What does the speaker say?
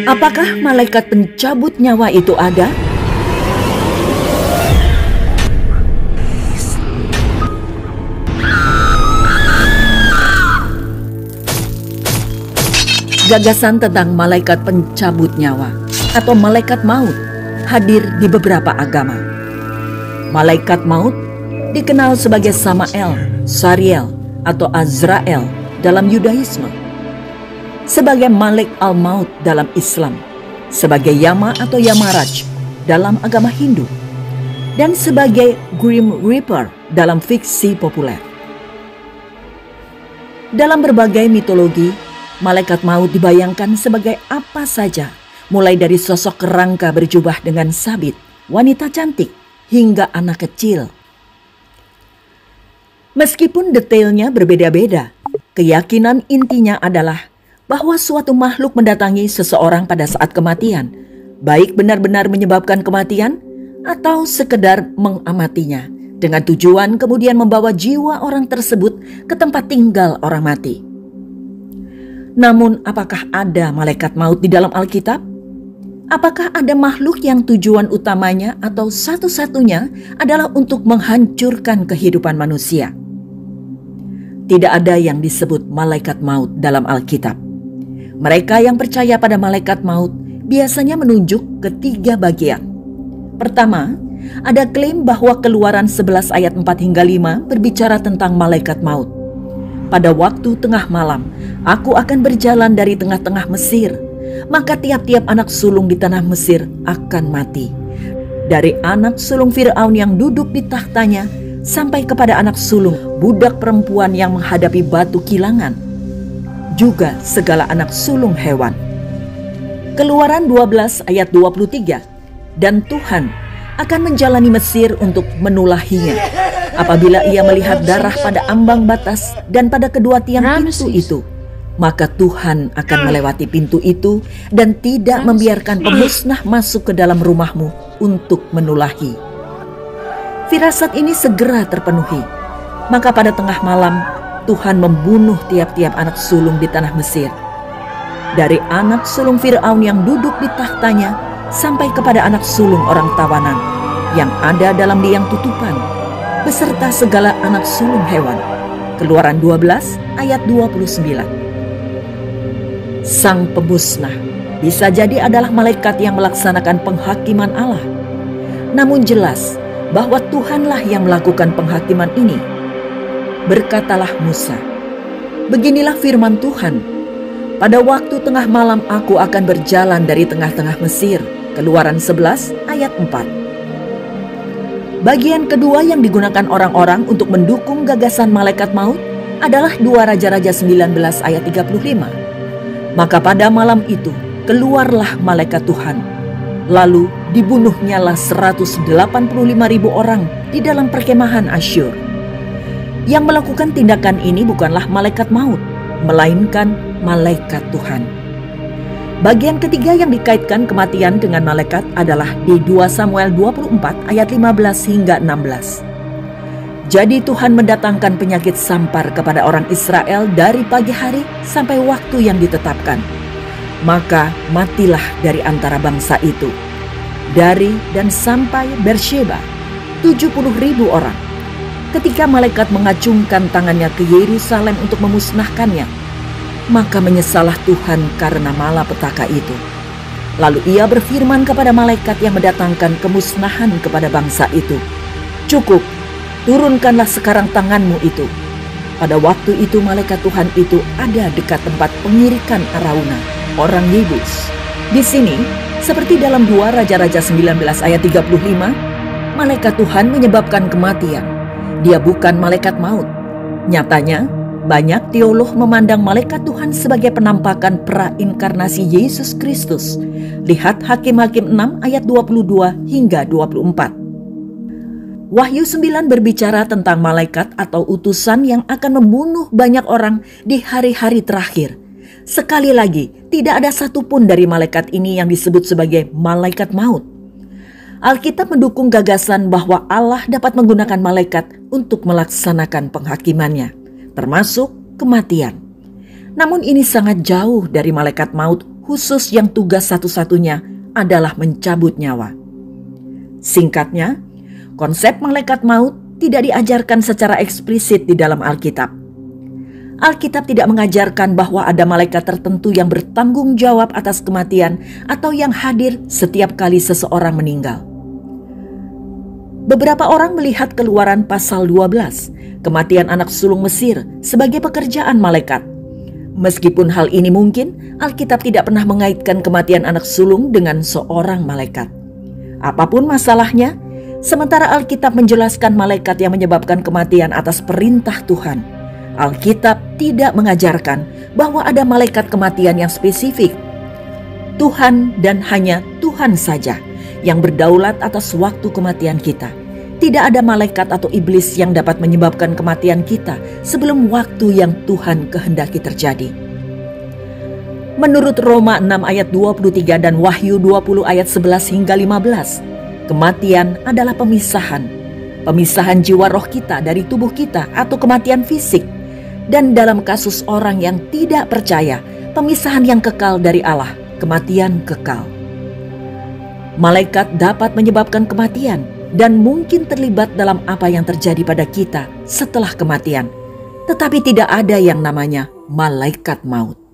Apakah malaikat pencabut nyawa itu ada? Gagasan tentang malaikat pencabut nyawa atau malaikat maut hadir di beberapa agama. Malaikat maut dikenal sebagai Samael, Sariel, atau Azrael dalam Yudaisme, sebagai Malik al-Maut dalam Islam, sebagai Yama atau Yamaraj dalam agama Hindu, dan sebagai Grim Reaper dalam fiksi populer. Dalam berbagai mitologi, malaikat maut dibayangkan sebagai apa saja, mulai dari sosok kerangka berjubah dengan sabit, wanita cantik, hingga anak kecil. Meskipun detailnya berbeda-beda, keyakinan intinya adalah bahwa suatu makhluk mendatangi seseorang pada saat kematian, baik benar-benar menyebabkan kematian atau sekedar mengamatinya, dengan tujuan kemudian membawa jiwa orang tersebut ke tempat tinggal orang mati. Namun, apakah ada malaikat maut di dalam Alkitab? Apakah ada makhluk yang tujuan utamanya atau satu-satunya adalah untuk menghancurkan kehidupan manusia? Tidak ada yang disebut malaikat maut dalam Alkitab. Mereka yang percaya pada malaikat maut biasanya menunjuk ke 3 bagian. Pertama, ada klaim bahwa Keluaran 11 ayat 4 hingga 5 berbicara tentang malaikat maut. Pada waktu tengah malam, aku akan berjalan dari tengah-tengah Mesir, maka tiap-tiap anak sulung di tanah Mesir akan mati. Dari anak sulung Fir'aun yang duduk di tahtanya, sampai kepada anak sulung budak perempuan yang menghadapi batu kilangan, juga segala anak sulung hewan. Keluaran 12 ayat 23, dan Tuhan akan menjalani Mesir untuk menulahinya. Apabila ia melihat darah pada ambang batas dan pada kedua tiang pintu itu, maka Tuhan akan melewati pintu itu dan tidak membiarkan pemusnah masuk ke dalam rumahmu untuk menulahi. Firasat ini segera terpenuhi. Maka pada tengah malam, Tuhan membunuh tiap-tiap anak sulung di tanah Mesir. Dari anak sulung Fir'aun yang duduk di tahtanya, sampai kepada anak sulung orang tawanan yang ada dalam liang tutupan, beserta segala anak sulung hewan. Keluaran 12 ayat 29. Sang pemusnah bisa jadi adalah malaikat yang melaksanakan penghakiman Allah. Namun jelas bahwa Tuhanlah yang melakukan penghakiman ini. Berkatalah Musa, beginilah firman Tuhan, pada waktu tengah malam aku akan berjalan dari tengah-tengah Mesir. Keluaran 11 ayat 4. Bagian kedua yang digunakan orang-orang untuk mendukung gagasan malaikat maut adalah 2 Raja-Raja 19 ayat 35. Maka pada malam itu keluarlah malaikat Tuhan, lalu dibunuhnyalah 185.000 orang di dalam perkemahan Asyur. Yang melakukan tindakan ini bukanlah malaikat maut, melainkan malaikat Tuhan. Bagian ketiga yang dikaitkan kematian dengan malaikat adalah di 2 Samuel 24 ayat 15 hingga 16. Jadi Tuhan mendatangkan penyakit sampar kepada orang Israel dari pagi hari sampai waktu yang ditetapkan. Maka matilah dari antara bangsa itu, dari dan sampai Bersheba 70.000 orang. Ketika malaikat mengacungkan tangannya ke Yerusalem untuk memusnahkannya, maka menyesallah Tuhan karena malapetaka itu. Lalu ia berfirman kepada malaikat yang mendatangkan kemusnahan kepada bangsa itu, cukup, turunkanlah sekarang tanganmu itu. Pada waktu itu malaikat Tuhan itu ada dekat tempat pengirikan Arauna, orang Yebus. Di sini, seperti dalam 2 Raja-Raja 19 ayat 35, malaikat Tuhan menyebabkan kematian. Dia bukan malaikat maut. Nyatanya, banyak teolog memandang malaikat Tuhan sebagai penampakan prainkarnasi Yesus Kristus. Lihat Hakim-Hakim 6 ayat 22 hingga 24. Wahyu 9 berbicara tentang malaikat atau utusan yang akan membunuh banyak orang di hari-hari terakhir. Sekali lagi, tidak ada satupun dari malaikat ini yang disebut sebagai malaikat maut. Alkitab mendukung gagasan bahwa Allah dapat menggunakan malaikat untuk melaksanakan penghakimannya, termasuk kematian. Namun ini sangat jauh dari malaikat maut khusus yang tugas satu-satunya adalah mencabut nyawa. Singkatnya, konsep malaikat maut tidak diajarkan secara eksplisit di dalam Alkitab. Alkitab tidak mengajarkan bahwa ada malaikat tertentu yang bertanggung jawab atas kematian atau yang hadir setiap kali seseorang meninggal. Beberapa orang melihat Keluaran pasal 12, kematian anak sulung Mesir, sebagai pekerjaan malaikat. Meskipun hal ini mungkin, Alkitab tidak pernah mengaitkan kematian anak sulung dengan seorang malaikat. Apapun masalahnya, sementara Alkitab menjelaskan malaikat yang menyebabkan kematian atas perintah Tuhan, Alkitab tidak mengajarkan bahwa ada malaikat kematian yang spesifik. Tuhan dan hanya Tuhan saja yang berdaulat atas waktu kematian kita. Tidak ada malaikat atau iblis yang dapat menyebabkan kematian kita sebelum waktu yang Tuhan kehendaki terjadi. Menurut Roma 6 ayat 23 dan Wahyu 20 ayat 11 hingga 15, kematian adalah pemisahan. Pemisahan jiwa roh kita dari tubuh kita atau kematian fisik. Dan dalam kasus orang yang tidak percaya, pemisahan yang kekal dari Allah, kematian kekal. Malaikat dapat menyebabkan kematian dan mungkin terlibat dalam apa yang terjadi pada kita setelah kematian. Tetapi tidak ada yang namanya malaikat maut.